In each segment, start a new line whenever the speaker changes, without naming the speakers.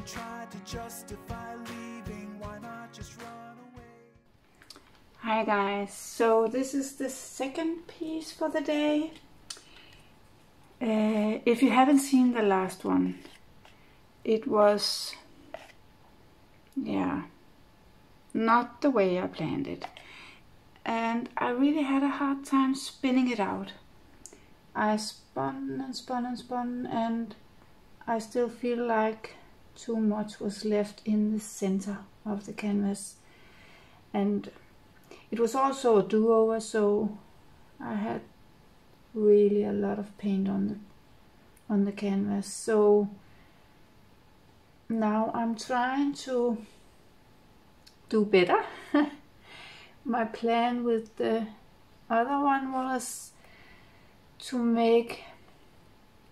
try to justify leaving, why not just run away?
Hi guys, so this is the second piece for the day. If you haven't seen the last one, it was, yeah, not the way I planned it. And I really had a hard time spinning it out. I spun and spun and spun, and I still feel like too much was left in the center of the canvas. And it was also a do-over, so I had really a lot of paint on the canvas. So now I'm trying to do better. My plan with the other one was to make,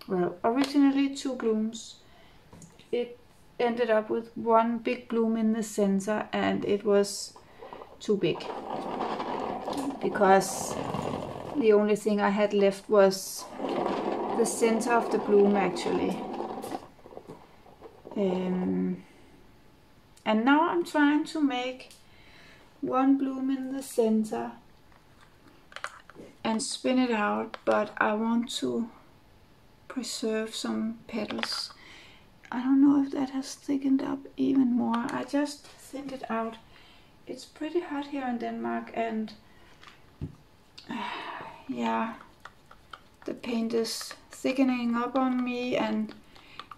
well, originally 2 blooms. It ended up with one big bloom in the center, and it was too big because the only thing I had left was the center of the bloom actually. And now I'm trying to make 1 bloom in the center and spin it out, but I want to preserve some petals. I don't know if that has thickened up even more. I just thinned it out. It's pretty hot here in Denmark, and yeah, the paint is thickening up on me, and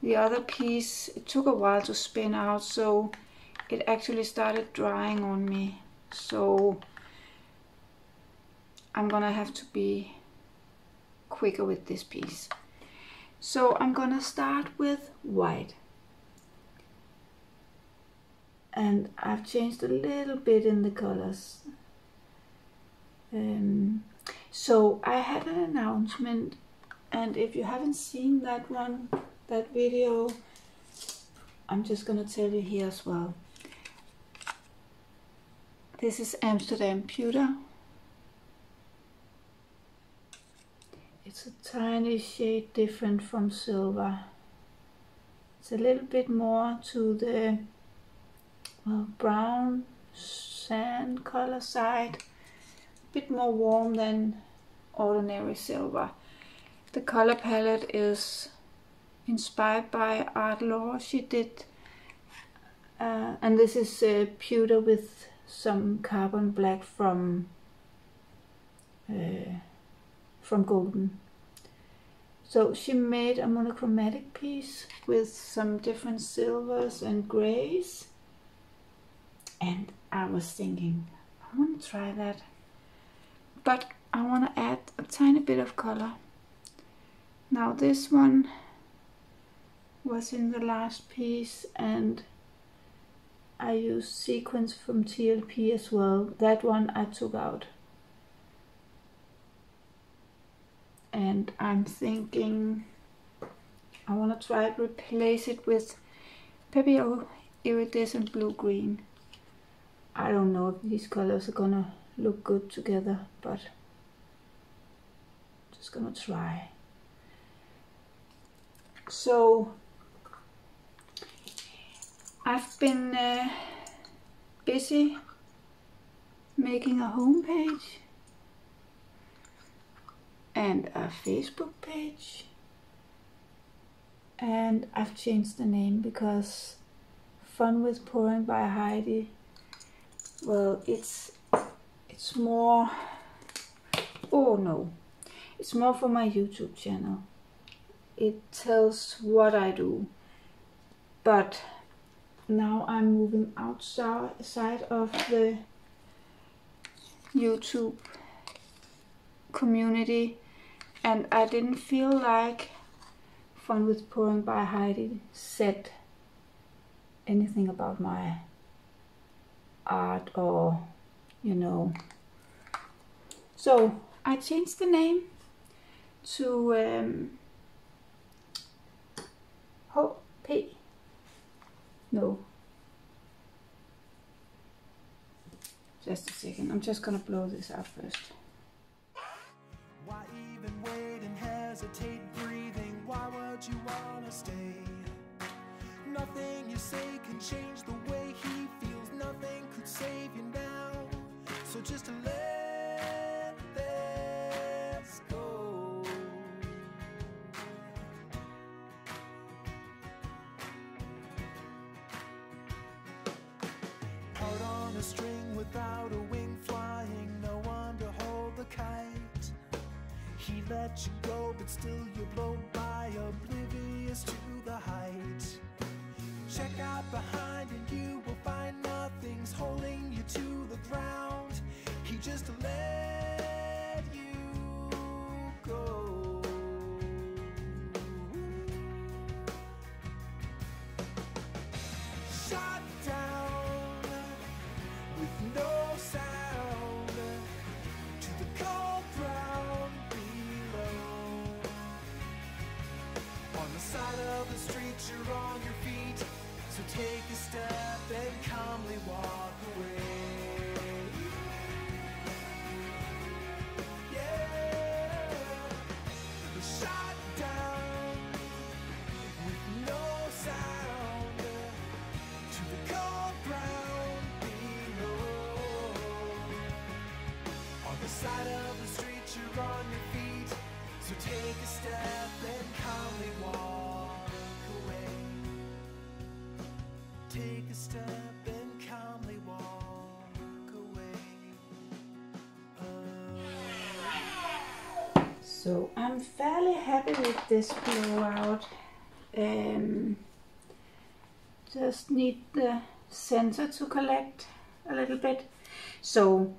the other piece, it took a while to spin out, so it actually started drying on me. So I'm gonna have to be quicker with this piece. So I'm gonna start with white. And I've changed a little bit in the colors. So I had an announcement, and if you haven't seen that one, that video, I'm just gonna tell you here as well. This is Amsterdam Pewter. It's a tiny shade different from silver. It's a little bit more to the, well, brown sand color side. A bit more warm than ordinary silver. The color palette is inspired by Art Law. She did, and this is pewter with some carbon black from golden. So she made a monochromatic piece with some different silvers and grays, and I was thinking, I want to try that, but I want to add a tiny bit of color. Now this one was in the last piece, and I used sequins from T.L.P. as well. That one I took out. And I'm thinking I want to try to replace it with Pébéo iridescent blue-green. I don't know if these colors are gonna look good together, but just gonna try. So I've been busy making a homepage and a Facebook page, and I've changed the name because Fun with Pouring by Heidi, well, it's more, oh no, it's more for my YouTube channel. It tells what I do, but now I'm moving outside of the YouTube community, and I didn't feel like Fun with Pouring by Heidi said anything about my art, or you know. So I changed the name to H.P. No. Just a second, I'm just gonna blow this out first.
Why even wait and hesitate breathing? Why would you wanna stay? Nothing you say can change the way he feels. Nothing could save you now, so just let this go. Out on a string without a wing flying, no one to hold the kite. He let you go, but still you blow by, oblivious to the height. Check out behind and you will find nothing's holding you to the ground. He just let you go. Shot down with no sound to the cold ground below. On the side of the street you're on your feet, so take a step and calmly walk away. Yeah, shot down with no sound to the cold ground below. On the side of the street you're on your feet, so take a step and calmly walk away. Take a step and calmly walk away.
So I'm fairly happy with this blowout. Just need the center to collect a little bit. So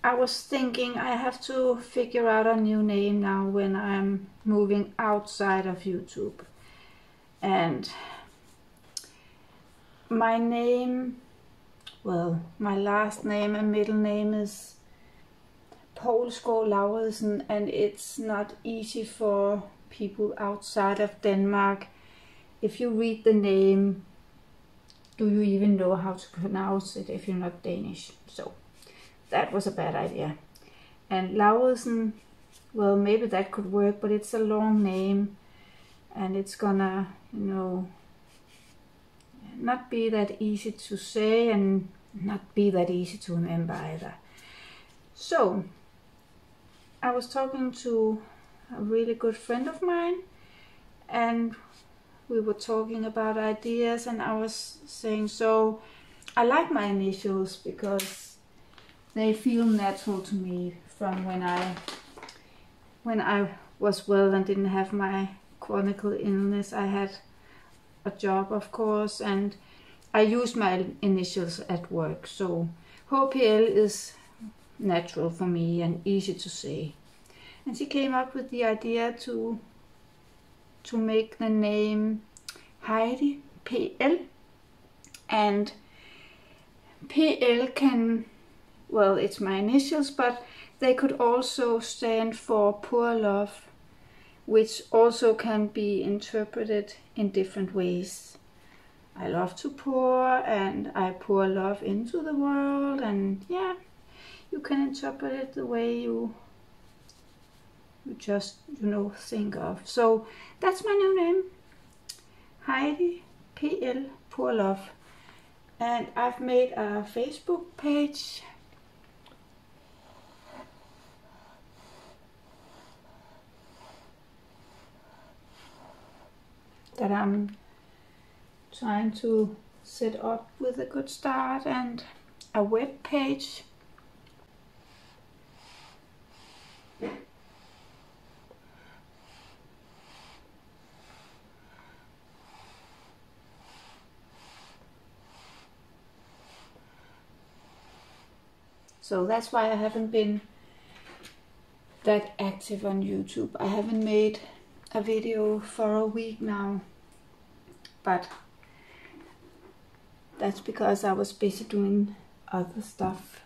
I was thinking I have to figure out a new name now when I'm moving outside of YouTube. And my name, well, my last name and middle name is Lauridsen, and it's not easy for people outside of Denmark. If you read the name, do you even know how to pronounce it if you're not Danish? So that was a bad idea. And Lauridsen, well, maybe that could work, but it's a long name and it's gonna, you know, not be that easy to say and not be that easy to remember either. So I was talking to a really good friend of mine and we were talking about ideas, and I was saying, so I like my initials because they feel natural to me from when I was well and didn't have my chronic illness. I had a job, of course, and I used my initials at work, so H.P.L is natural for me and easy to say. And she came up with the idea to make the name Heidi.P.L, and P.L can, well, it's my initials, but they could also stand for poor love, which also can be interpreted in different ways. I love to pour and I pour love into the world, and yeah, you can interpret it the way you just, you know, think of. So that's my new name, Heidi.P.L, Poor Love. And I've made a Facebook page. That I'm trying to set up with a good start, and a web page. So that's why I haven't been that active on YouTube. I haven't made a video for a week now, but that's because I was busy doing other stuff.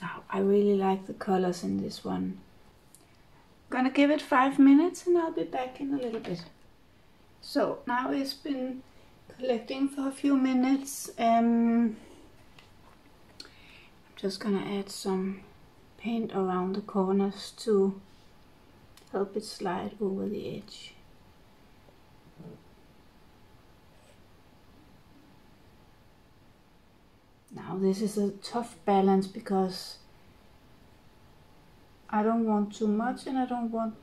Oh, I really like the colors in this one. I'm gonna give it 5 minutes and I'll be back in a little bit. So now it's been collecting for a few minutes. I'm just gonna add some paint around the corners to help it slide over the edge. Now this is a tough balance because I don't want too much and I don't want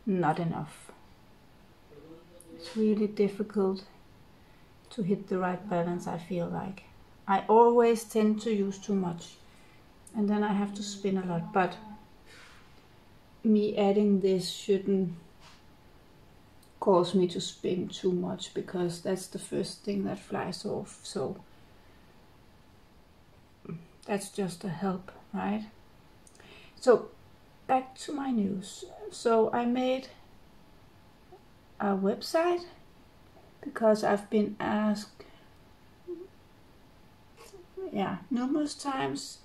not enough. It's really difficult to hit the right balance, I feel like. I always tend to use too much and then I have to spin a lot, but me adding this shouldn't cause me to spin too much because that's the first thing that flies off. So that's just a help, right? So back to my news. So I made a website because I've been asked numerous times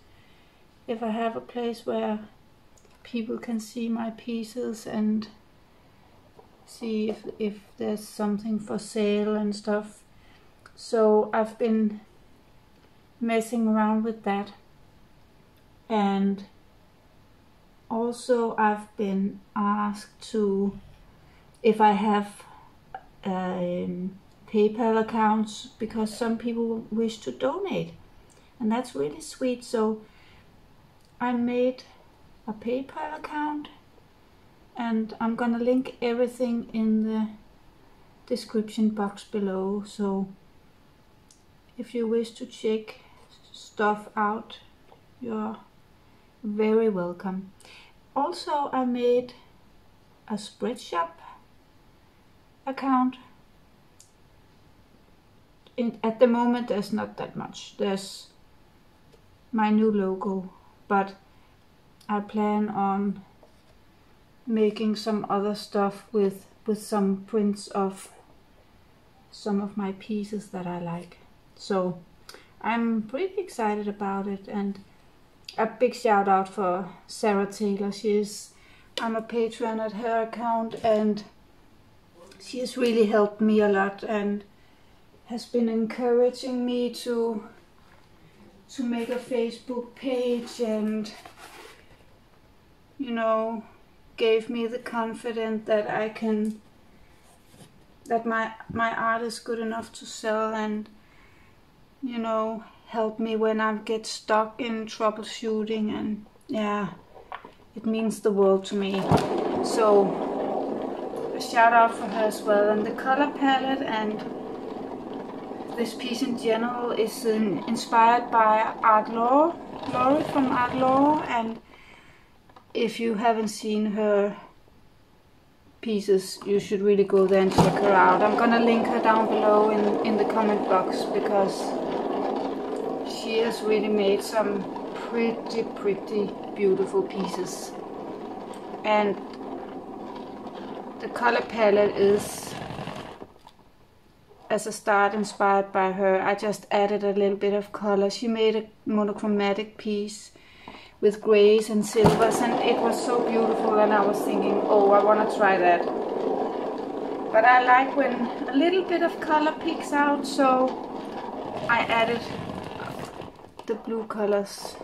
if I have a place where people can see my pieces and see if there's something for sale and stuff. So I've been messing around with that, and also I've been asked if I have PayPal accounts because some people wish to donate, and that's really sweet. So I made a PayPal account and I'm gonna link everything in the description box below. So if you wish to check stuff out, you're very welcome. Also, I made a Spreadshop account. At the moment there's not that much. There's my new logo, but I plan on making some other stuff with some prints of some of my pieces that I like. So I'm pretty excited about it, and a big shout out for Sarah Taylor. I'm a patron at her account and she has really helped me a lot and has been encouraging me to make a Facebook page, and you know, gave me the confidence that my art is good enough to sell, and you know, help me when I get stuck in troubleshooting, and yeah, it means the world to me. So a shout out for her as well. And the color palette and this piece in general is inspired by Art Law, Laurie from Art Law, and if you haven't seen her pieces, you should really go there and check her out. I'm gonna link her down below in the comment box because she has really made some pretty beautiful pieces. And the color palette is, as a start, inspired by her. I just added a little bit of color. She made a monochromatic piece with grays and silvers, and it was so beautiful, and I was thinking, oh, I want to try that. But I like when a little bit of color peeks out, so I added the blue colors.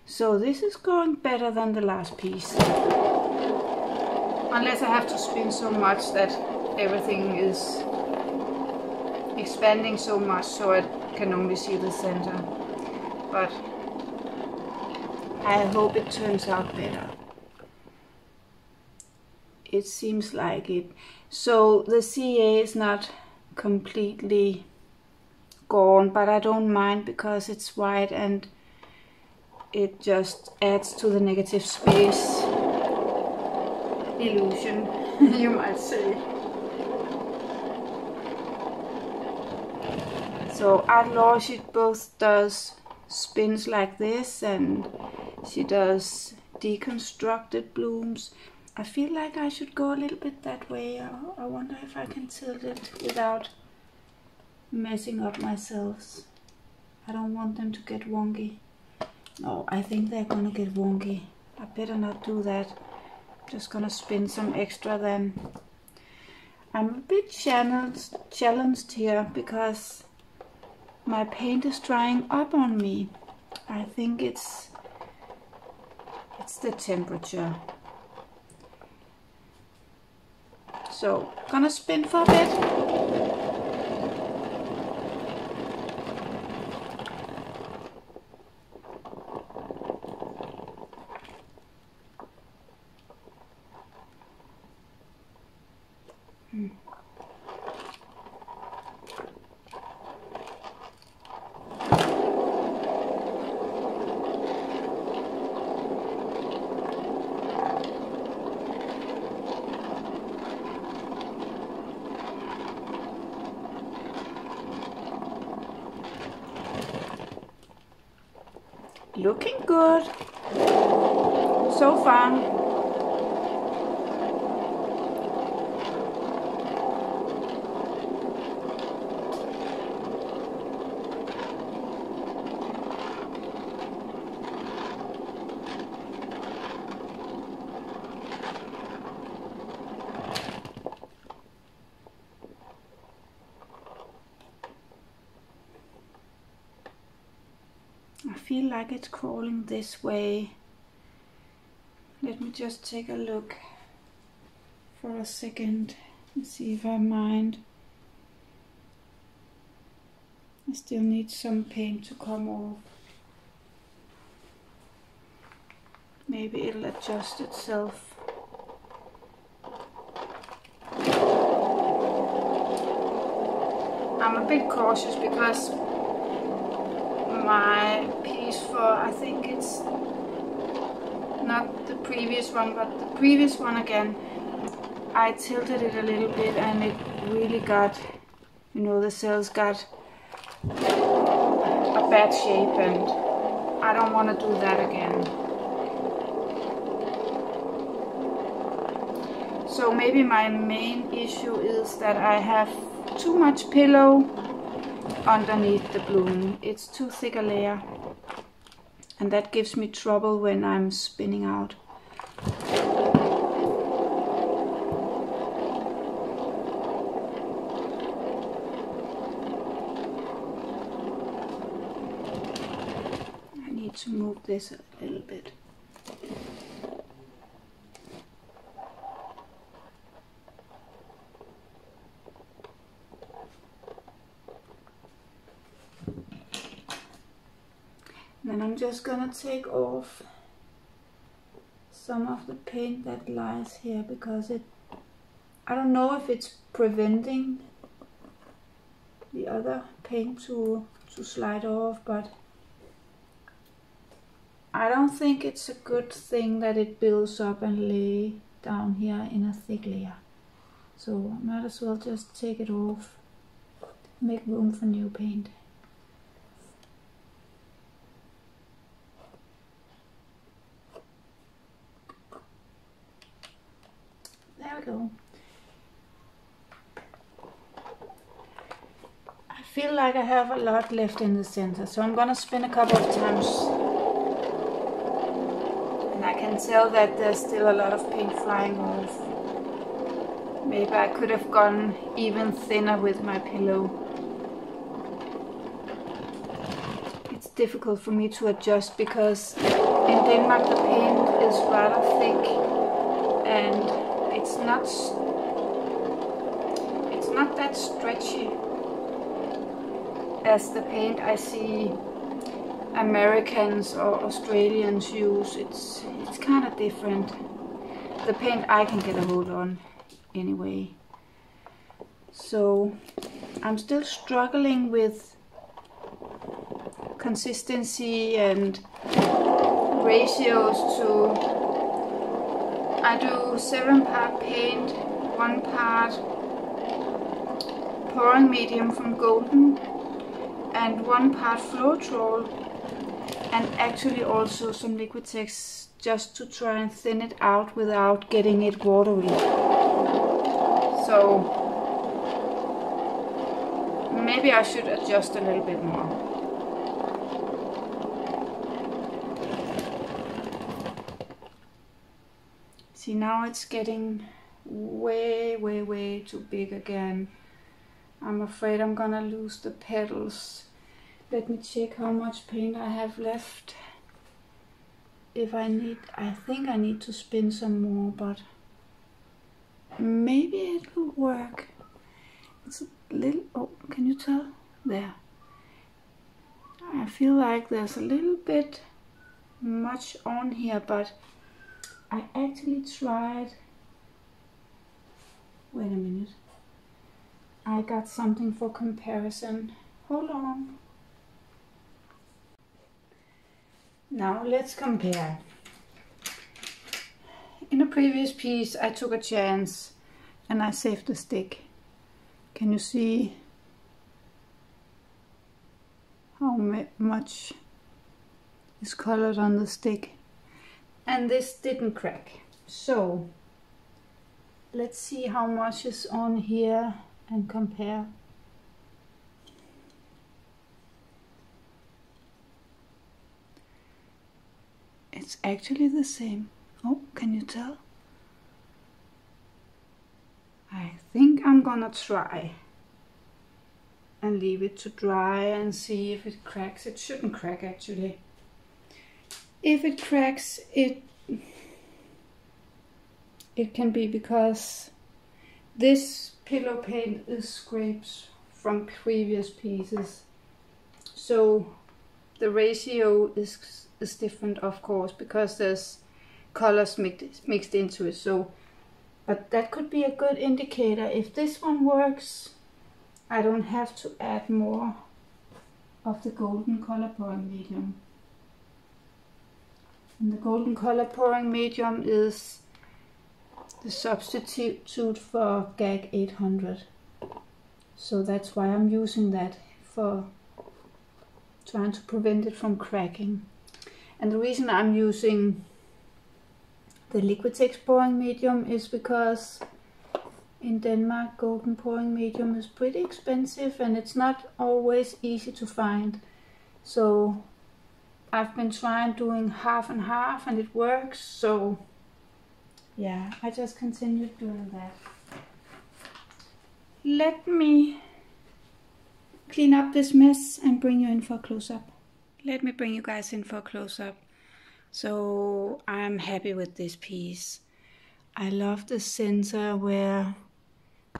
So this is going better than the last piece, unless I have to spin so much that everything is expanding so much so I can only see the center. But I hope it turns out better. It seems like it. So the CA is not completely gone, but I don't mind because it's white and it just adds to the negative space illusion, you might say. So Art Law, she both does spins like this and she does deconstructed blooms. I feel like I should go a little bit that way. I wonder if I can tilt it without messing up myself. I don't want them to get wonky. No, I think they're gonna get wonky. I better not do that. Just gonna spin some extra then. I'm a bit challenged here because my paint is drying up on me. I think it's It's the temperature. So, gonna spin for a bit. Looking good so far. I feel like it's crawling this way. Let me just take a look for a second and see if I mind. I still need some paint to come off. Maybe it'll adjust itself. I'm a bit cautious because my piece for, I think it's not the previous one, but the previous one again, I tilted it a little bit and it really got, you know, the cells got a bad shape, and I don't want to do that again. So maybe my main issue is that I have too much pillow underneath the bloom. It's too thick a layer, and that gives me trouble when I'm spinning out. I need to move this a little bit. Then I'm just gonna take off some of the paint that lies here, because I don't know if it's preventing the other paint to slide off, but I don't think it's a good thing that it builds up and lay down here in a thick layer. So I might as well just take it off, make room for new paint. There we go. I feel like I have a lot left in the center, so I'm gonna spin a couple of times. And I can tell that there's still a lot of paint flying off. Maybe I could have gone even thinner with my pillow. It's difficult for me to adjust because in Denmark the paint is rather thick, and it's not that stretchy as the paint I see Americans or Australians use. It's kind of different. The paint I can get a hold on anyway. So I'm still struggling with consistency and ratios to, I do 7-part paint, 1 part pouring medium from Golden, and 1 part Floetrol, and actually also some Liquitex, just to try and thin it out without getting it watery. So maybe I should adjust a little bit more. See, now it's getting way too big again. I'm afraid I'm gonna lose the petals. Let me check how much paint I have left. if I think I need to spin some more, but maybe it will work. It's a little, oh, can you tell? There. I feel like there's a little bit much on here, but I actually tried, wait a minute, I got something for comparison. Hold on. Now let's compare. In a previous piece I took a chance and I saved the stick. Can you see how much is colored on the stick? And this didn't crack. So let's see how much is on here and compare. It's actually the same. Oh, can you tell? I think I'm gonna try and leave it to dry and see if it cracks. It shouldn't crack actually. If it cracks, it can be because this pillow paint is scrapes from previous pieces. So the ratio is different, of course, because there's colors mixed into it. So, but that could be a good indicator. If this one works, I don't have to add more of the golden color pouring medium. And the golden color pouring medium is the substitute for GAG 800. So that's why I'm using that, for trying to prevent it from cracking. And the reason I'm using the Liquitex pouring medium is because in Denmark golden pouring medium is pretty expensive and it's not always easy to find. So I've been trying doing half and half and it works. So yeah, I just continued doing that. Let me clean up this mess and bring you in for a close-up. Let me bring you guys in for a close-up. So I'm happy with this piece. I love the center where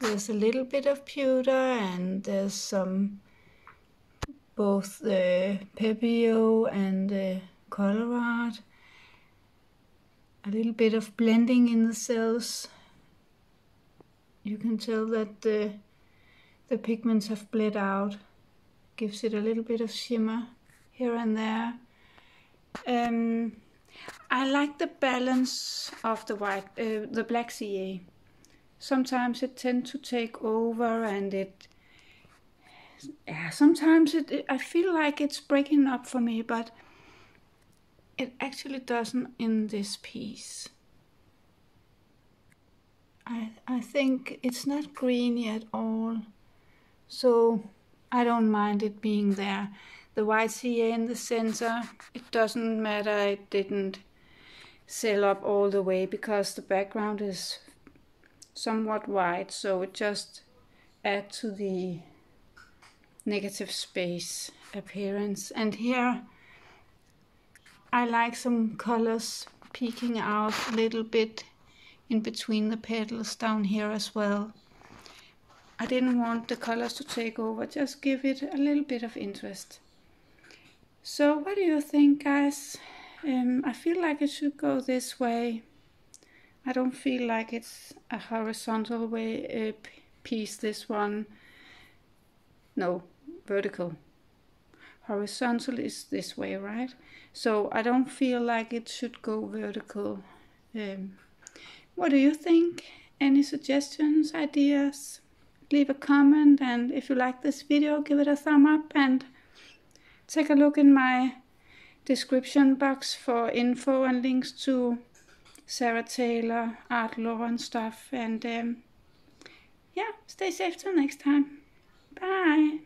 there's a little bit of pewter and there's some, both the Pébéo and the ColourArte. A little bit of blending in the cells. You can tell that the pigments have bled out. Gives it a little bit of shimmer here and there. I like the balance of the white, the black CA. Sometimes it tends to take over and sometimes I feel like it's breaking up for me, but it actually doesn't in this piece. I think it's not greeny at all, so I don't mind it being there. The white CA in the center, it doesn't matter, it didn't seal up all the way because the background is somewhat white, so it just adds to the negative space appearance. And here I like some colors peeking out a little bit in between the petals down here as well. I didn't want the colors to take over, just give it a little bit of interest. So what do you think, guys? I feel like it should go this way. I don't feel like it's a horizontal way piece, this one. No, vertical. Horizontal is this way, right? So I don't feel like it should go vertical. What do you think? Any suggestions, ideas? Leave a comment, and if you like this video, give it a thumb up and take a look in my description box for info and links to Sarah Taylor, art law and stuff. And yeah, stay safe till next time. Bye.